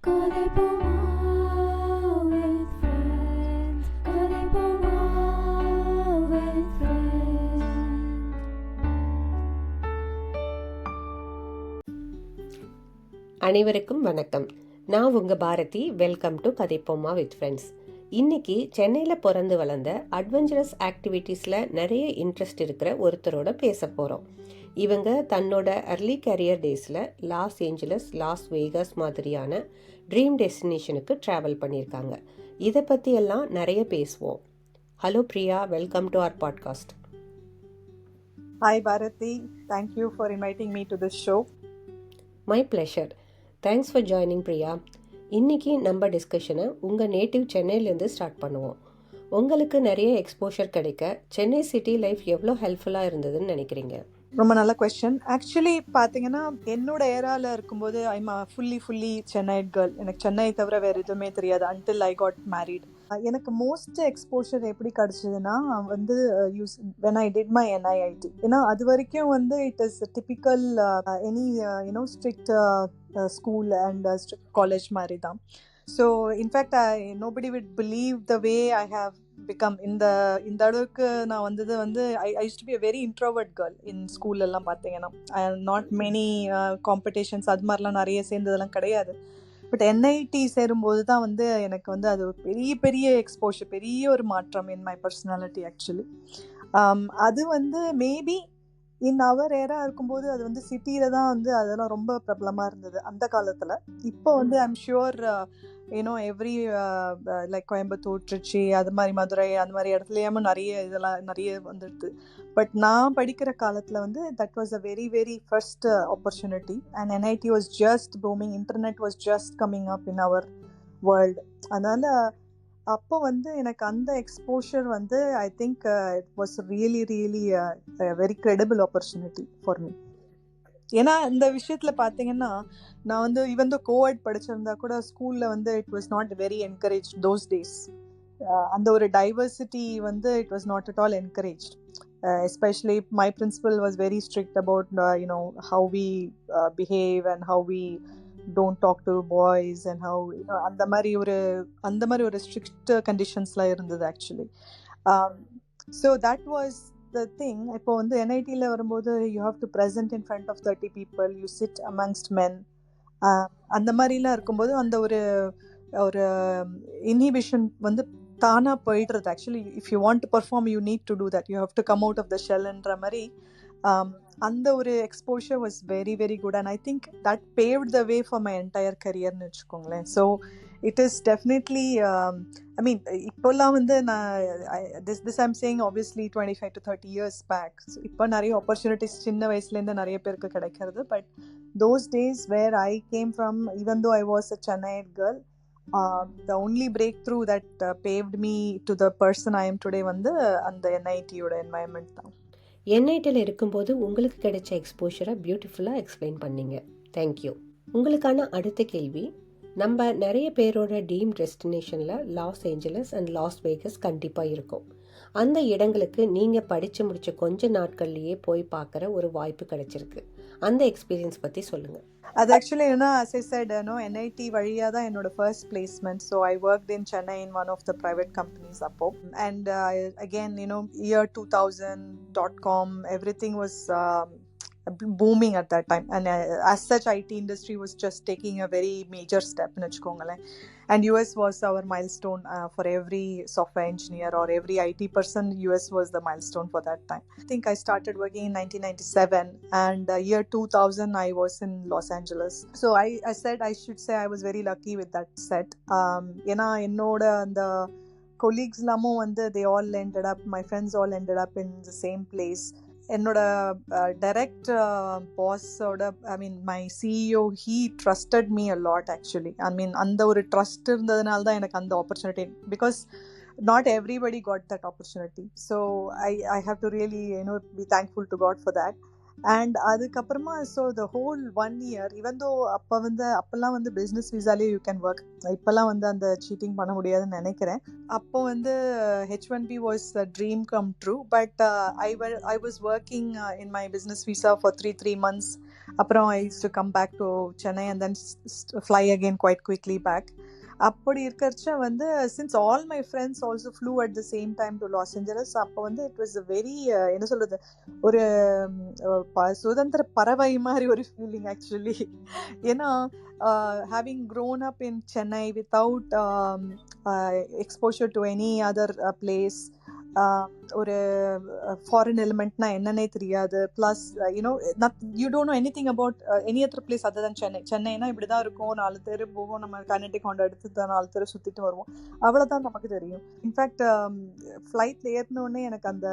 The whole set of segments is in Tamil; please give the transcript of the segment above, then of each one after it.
Kadipoma with friends. Kadipoma with friends. அனைவருக்கும் வணக்கம். நான் உங்கள் Bharathi. Welcome to Kathaippoma with friends. இன்னைக்கு சென்னையில் பிறந்து வளர்ந்த அட்வென்ச்சரஸ் ஆக்டிவிட்டீஸில் நிறைய இன்ட்ரெஸ்ட் இருக்கிற ஒருத்தரோட பேச போகிறோம். இவங்க தன்னோட அர்லி கரியர் டேஸில் லாஸ் ஏஞ்சலஸ், லாஸ் வேகாஸ் மாதிரியான ட்ரீம் டெஸ்டினேஷனுக்கு ட்ராவல் பண்ணியிருக்காங்க. இதை பற்றியெல்லாம் நிறைய பேசுவோம். Hello Priya, welcome to our podcast. Hi Bharati, thank you for inviting me to this show. My pleasure. Thanks for joining Priya. இன்றைக்கி நம்ம டிஸ்கஷனை உங்கள் நேட்டிவ் சென்னையிலேருந்து ஸ்டார்ட் பண்ணுவோம். உங்களுக்கு நிறைய எக்ஸ்போஷர் கிடைக்க சென்னை சிட்டி லைஃப் எவ்வளோ ஹெல்ப்ஃபுல்லாக இருந்ததுன்னு நினைக்கிறீங்க? ரொம்ப நல்ல கொஸ்டின். ஆக்சுவலி பார்த்தீங்கன்னா என்னோட ஏராவில் இருக்கும்போது ஐம் ஃபுல்லி சென்னைட் கேர்ள். எனக்கு சென்னை தவிர வேறு எதுவுமே தெரியாது அன்டில் ஐ காட் மேரிட். எனக்கு மோஸ்ட் எக்ஸ்போஷர் எப்படி கிடச்சிதுன்னா வந்து when I did my NIIT. ஏன்னா அது வரைக்கும் வந்து it is typical any strict school and strict college மாதிரி தான். So in fact nobody would believe the way I have become. இந்த அளவுக்கு நான் வந்தது வந்து I used to be a very introvert girl in school எல்லாம் பார்த்தீங்கன்னா. not many competitions அது மாதிரிலாம் நிறைய சேர்ந்ததெல்லாம் கிடையாது. பட் NIT சேரும்போது தான் வந்து எனக்கு வந்து அது பெரிய எக்ஸ்போஷர், பெரிய ஒரு மாற்றம் இன் மை பர்சனாலிட்டி ஆக்சுவலி. அது வந்து மேபி இன் அவர் ஏரா இருக்கும்போது அது வந்து சிட்டியில் தான் வந்து அதெல்லாம் ரொம்ப பிரபலமாக இருந்தது அந்த காலத்தில். இப்போ வந்து I'm sure every like Coimbatore, Trichy, அது மாதிரி மதுரை, அந்த மாதிரி இடத்துலையாம நிறைய வந்துடுது. பட் நான் படிக்கிற காலத்தில் வந்து that was a very first opportunity and NIT was just booming. Internet was just coming up in our world. அதனால் அப்போ வந்து எனக்கு அந்த எக்ஸ்போஷர் வந்து I think it was really very credible opportunity for me. ஏன்னா இந்த விஷயத்தில் பார்த்தீங்கன்னா நான் வந்து ஈவன் தோ கோஎட் படிச்சிருந்தா கூட ஸ்கூலில் வந்து it was not very encourage those days. அந்த ஒரு டைவர்சிட்டி வந்து it was not at all encourage. Especially my principal was very strict about how we behave and how we don't talk to boys and how அந்த மாதிரி ஒரு ஸ்ட்ரிக்ட் கண்டிஷன்ஸ்லாம் இருந்தது actually. So that was the thing. இப்போ வந்து NITல வரும்போது you have to present in front of 30 people, you sit amongst men. அந்த மாதிரிலாம் இருக்கும்போது அந்த ஒரு இன்ஹிபிஷன் வந்து தானாக போயிடுறது. Actually if you want to perform you need to do that, you have to come out of the ஷெல்ன்ற மாதிரி. அந்த ஒரு exposure was very good and I think that paved the way for my entire கரியர்னு வச்சுக்கோங்களேன். So it is definitely I mean இப்போல்லாம் வந்து நான் this I'm saying obviously 25 to 30 years back. இப்போ நிறைய ஆப்பர்ச்சுனிட்டிஸ் சின்ன வயசுலேருந்து நிறைய பேருக்கு கிடைக்கிறது. But those days where I came from, even though I was a Chennaite girl, the only breakthrough that paved me to the person I am today வந்து அந்த NIT-யோட என்வாயன்மெண்ட் தான். NITயில் இருக்கும்போது உங்களுக்கு கிடைச்ச எக்ஸ்போஷரை பியூட்டிஃபுல்லாக எக்ஸ்பிளைன் பண்ணீங்க. தேங்க்யூ. உங்களுக்கான அடுத்த கேள்வி, நம்ம நிறைய பேரோட ட்ரீம் டெஸ்டினேஷனில் Los Angeles and Los Vegas கண்டிப்பாக இருக்கும். அந்த இடங்களுக்கு நீங்கள் படித்து முடித்த கொஞ்ச நாட்கள்லேயே போய் பார்க்குற ஒரு வாய்ப்பு கிடைச்சிருக்கு. அந்த எக்ஸ்பீரியன்ஸ் பற்றி சொல்லுங்கள். அது actually as I said, NIT வழியாக தான் என்னோட first placement. So I worked in Chennai in one of the private companies அப்போ. And again year 2000.com, everything was booming at that time, and as such IT industry was just taking a very major step in vechukongale. And US was our milestone for every software engineer or every IT person. US was the milestone for that time. I think I started working in 1997, and year 2000 I was in Los Angeles. So I said I should say I was very lucky with that set. ஏன்னா என்னோட அந்த colleagues எல்லாமும் வந்து they all ended up, my friends all ended up in the same place. என்னோட டைரக்ட் பாஸோட I mean my CEO, he trusted me a lot actually. I mean அந்த ஒரு ட்ரஸ்ட் இருந்ததுனால தான் எனக்கு அந்த opportunity, because not everybody got that opportunity. So I have to really be thankful to God for that. And அதுக்கப்புறமா so the whole 1 year, even though அப்போல்லாம் வந்து பிஸ்னஸ் விசாலே யூ கேன் ஒர்க். இப்போல்லாம் வந்து அந்த சீட்டிங் பண்ண முடியாதுன்னு நினைக்கிறேன். அப்போ வந்து H1B was a dream come true. But I was working in my business visa for 3 months அப்புறம் I used to come back to Chennai and then fly again quite quickly back. அப்படி இருக்கிறச்ச வந்து since all my friends also flew at the same time to Los Angeles. அப்போ வந்து இட் வாஸ் வெரி என்ன சொல்கிறது, ஒரு சுதந்திர பறவை மாதிரி ஒரு ஃபீலிங் ஆக்சுவலி. ஏன்னா having grown up in Chennai without exposure to any other place, ஒரு ஃபாரின் எலிமெண்ட்னா என்னன்னே தெரியாது. Plus you know you don't know anything about any other place other than Chennai. சென்னைனா இப்படி தான் இருக்கும், 4 தெரு போகும், நம்ம கர்நாடிக் ஹாண்டா எடுத்து 4 தெரு சுற்றிட்டு வருவோம், அவ்வளோதான் நமக்கு தெரியும். இன்ஃபேக்ட் ஃப்ளைட்டில் ஏறினோடனே எனக்கு அந்த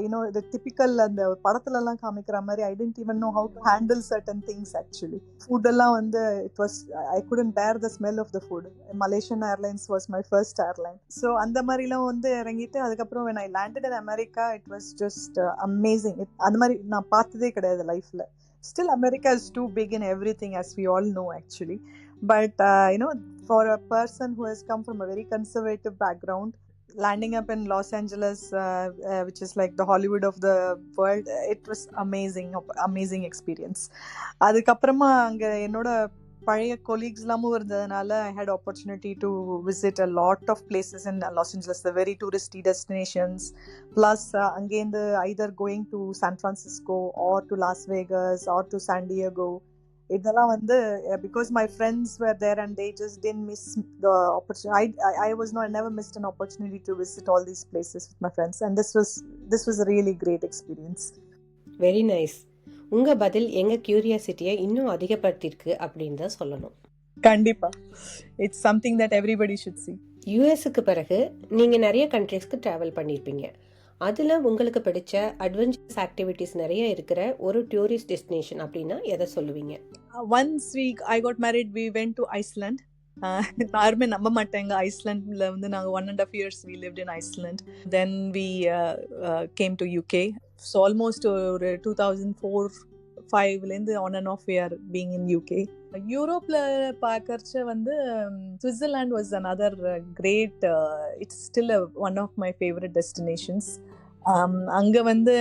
யூனோ இது டிப்பிக்கல் அந்த படத்துலலாம் காமிக்கிற மாதிரி I didn't even know how to handle certain things actually. ஃபுட்டெல்லாம் வந்து it was I couldn't bear the smell of the food. Malaysian Airlines was my first airline. So அந்த மாதிரிலாம் வந்து இறங்கிட்டு அதுக்கப்புறம் when I landed in America, it was just amazing. அந்த மாதிரி நான் பார்த்ததே கிடையாது லைஃப்ல. Still America is too big in everything, as we all know actually. But for a person who has come from a very conservative background, landing up in Los Angeles, which is like the Hollywood of the world, it was amazing experience. அதுக்கப்புறமா அங்க என்னோட பழைய கொலீக்ஸ்லாமும் இருந்ததுனால I had opportunity to visit a lot of places in Los Angeles, the very touristy destinations. Plus அங்கேருந்து either going to San Francisco or to Las Vegas or to San Diego. இதெல்லாம் வந்து because my friends were there and they just didn't miss the opportunity. I was not, I never missed an opportunity to visit all these places with my friends, and this was a really great experience. Very nice. உங்கள் பதில் எங்கள் க்யூரியாசிட்டியை இன்னும் அதிகப்படுத்தியிருக்கு அப்படின்னு தான் சொல்லணும். கண்டிப்பா, it's something that everybody should see. யூஎஸ்க்கு பிறகு நீங்கள் நிறைய கண்ட்ரீஸ்க்கு ட்ராவல் பண்ணியிருப்பீங்க. அதில் உங்களுக்கு பிடிச்ச அட்வென்ச்சர்ஸ் ஆக்டிவிட்டீஸ் நிறைய இருக்கிற ஒரு டூரிஸ்ட் டெஸ்டினேஷன் அப்படின்னா எதை சொல்லுவீங்க? Once I got married, we went to Iceland. யாருமே நம்ப மாட்டாங்க, ஐஸ்லாண்டில் வந்து நாங்கள் 1.5 years we lived in Iceland. Then we came to UK. So almost ஒரு 2004-05லேருந்து on and off we are being in UK. யூரோப்பில் பார்க்கறச்ச வந்து Switzerland was another great, it's still one of my favorite destinations. அங்கே வந்து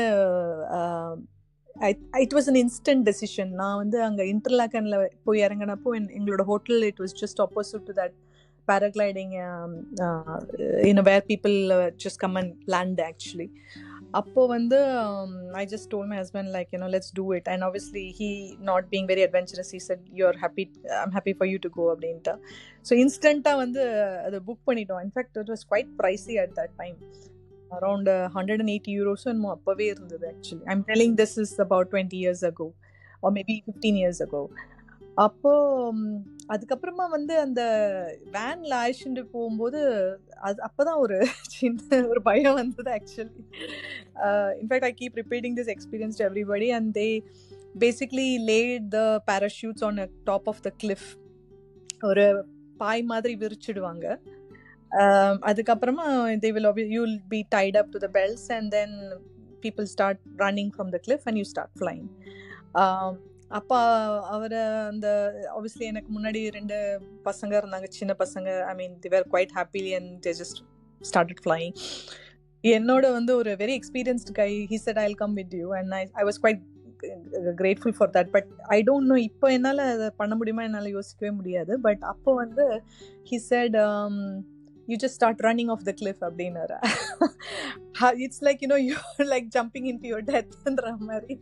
it was an instant decision. நான் வந்து அங்கே இன்டர்லாக்கனில் போய் இறங்கினப்போ எங்களோட hotel it was just opposite to that paragliding where people just come and land actually. அப்போ வந்து I just told my husband like let's do it, and obviously he not being very adventurous, he said I'm happy for you to go அப்படின்ட்டு. ஸோ இன்ஸ்டண்ட்டாக வந்து அதை புக் பண்ணிட்டோம். In fact it was quite pricey at that time, around 180 euros என்னமோ அப்போவே இருந்தது actually. I'm telling this is about 20 years ago or maybe 15 years ago. அப்போ அதுக்கப்புறமா வந்து அந்த வேன்ல அழைச்சிட்டு போகும்போது அப்போதான் ஒரு சின்ன ஒரு பயம் வந்தது actually. In fact I keep repeating this experience to everybody, and they basically let the parachutes on top of the cliff. ஒரு பாய் மாதிரி விரிச்சிடுவாங்க. அதுக்கப்புறமா you'll be tied up to the belts, and then people start running from the cliff and you start flying. அப்போ அவரை அந்த ஆப்வியஸ்லி எனக்கு முன்னாடி 2 பசங்க இருந்தாங்க, சின்ன பசங்க. ஐ மீன் they were quite happy and they just started flying. என்னோட வந்து ஒரு very experienced guy, he said I'll come with you, and I was quite grateful for that. But I don't know இப்போ என்னால் அதை பண்ண முடியுமா, என்னால் யோசிக்கவே முடியாது. பட் அப்போ வந்து he said you just start running off the cliff அப்படின்னாரு. It's like you're like jumping into your death ன்ற மாதிரி.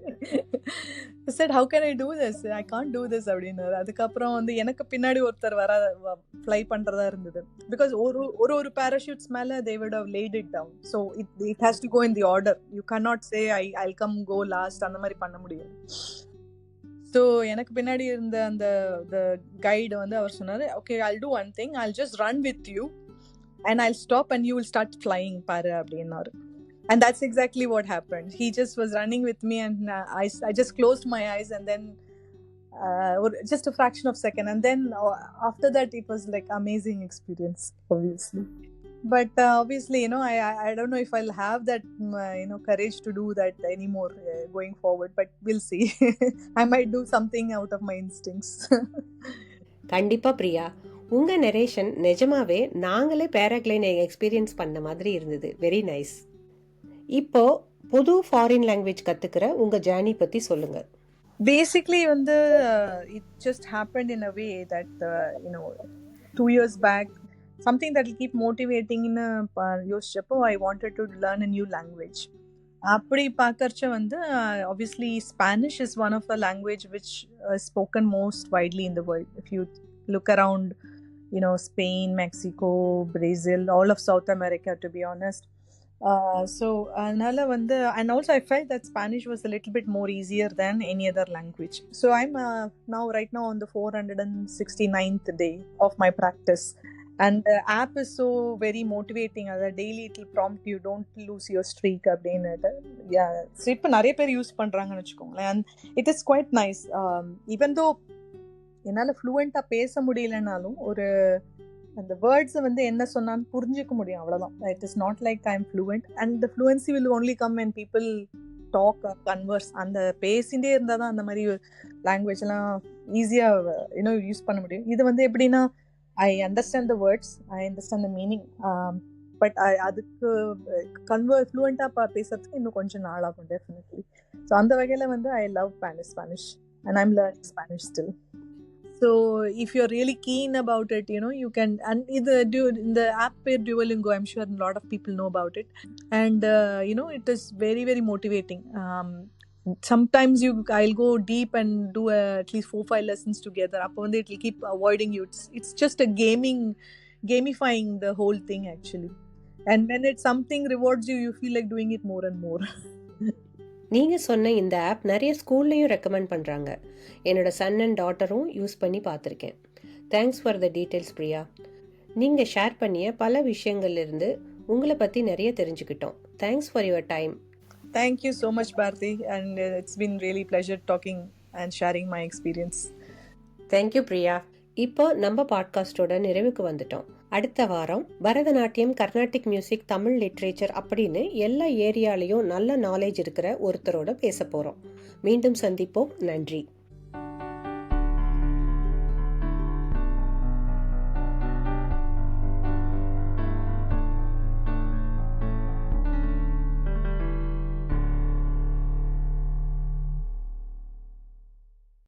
I said how can I do this, I can't do this அப்படின்னாரு. அதுக்கப்புறம் வந்து எனக்கு பின்னாடி ஒருத்தர் ஃப்ளை பண்ணுறதா இருந்தது. பிகாஸ் ஒரு பேராஷூட்ஸ் மேலே they would have laid it down, so it has to go in the order. You cannot say I'll come go last, அந்த மாதிரி பண்ண முடியாது. ஸோ எனக்கு பின்னாடி இருந்த அந்த கைடு வந்து அவர் சொன்னார், okay I'll do one thing, I'll just run with you and I'll stop and you will start flying பாரு அப்படின்னாரு. And that's exactly what happened. He just was running with me, and I just closed my eyes, and then just a fraction of a second, and then after that it was like amazing experience obviously. But obviously I don't know if I'll have that courage to do that anymore going forward, but we'll see. I might do something out of my instincts. கண்டிப்பா பிரியா, உங்க நரேஷன் நிஜமாவே நாங்களே பேராகிளைடிங் எக்ஸ்பீரியன்ஸ் பண்ண மாதிரி இருந்தது. Very nice. இப்போ புது ஃபாரின் லாங்குவேஜ் கத்துக்கிற உங்க ஜேர்னி பத்தி சொல்லுங்க. Basically, it just happened in a way that 2 years back, something that will keep motivating in யோசிச்சப்போ I wanted to learn a new language. அப்படி பார்க்கறச்ச obviously Spanish is one of the language which is spoken most widely in the world. If you look around, Spain, Mexico, Brazil, all of South America, to be honest. So அதனால and also I felt that Spanish was a little bit more easier than any other language. So I'm right now on the 469th day of my practice. And the app is so very motivating. Daily it will prompt you, don't lose your streak அப்படின்னுட்டு. Yeah, so இப்போ நிறைய பேர் யூஸ் பண்றாங்கன்னு வச்சுக்கோங்களேன். And it is quite nice. Even though என்னால் ஃப்ளூவெண்ட்டாக பேச முடியலனாலும் ஒரு அந்த வேர்ட்ஸை என்ன சொன்னான்னு புரிஞ்சிக்க முடியும், அவ்வளோதான். It is not like I am fluent. And the fluency will only come when people talk or converse. அந்த பேசிகிட்டே இருந்தால் தான் அந்த மாதிரி லாங்குவேஜ்லாம் ஈஸியாக யூஸ் பண்ண முடியும். இது எப்படின்னா, I understand the words, I understand the meaning, but அதுக்கு ஃப்ளூவெண்ட்டாக பேசுறதுக்கு இன்னும் கொஞ்சம் நாள் ஆகும் டெஃபினெட்லி. ஸோ அந்த வகையில் I love Spanish and I'm learning Spanish still. So if you're really keen about it, you can, and in the app Duolingo, I'm sure a lot of people know about it. And it is very, very motivating. Sometimes I'll go deep and do at least 4-5 lessons together. Up on it will keep avoiding you. It's just a gamifying the whole thing actually. And when it's something rewards you, you feel like doing it more and more. நீங்கள் சொன்ன இந்த ஆப் நிறைய ஸ்கூல்லையும் ரெக்கமெண்ட் பண்ணுறாங்க. என்னோட சன் அண்ட் டாட்டரும் யூஸ் பண்ணி பார்த்துருக்கேன். Thanks for the details Priya. நீங்கள் ஷேர் பண்ணிய பல விஷயங்கள்லேருந்து உங்களை பற்றி நிறைய தெரிஞ்சுக்கிட்டோம். Thanks for your time. Thank you so much, Bharti, and it's been really pleasure talking and sharing my experience. Thank you Priya. இப்போ நம்ம பாட்காஸ்டோட நிறைவுக்கு வந்துட்டோம். அடுத்த வாரம் பரதநாட்டியம், கர்நாடிக் மியூசிக், தமிழ் லிட்ரேச்சர் அப்படின்னு எல்லா ஏரியாலையும் நல்ல நாலேஜ் இருக்கிற ஒருத்தரோட பேச போகிறோம். மீண்டும் சந்திப்போம். நன்றி.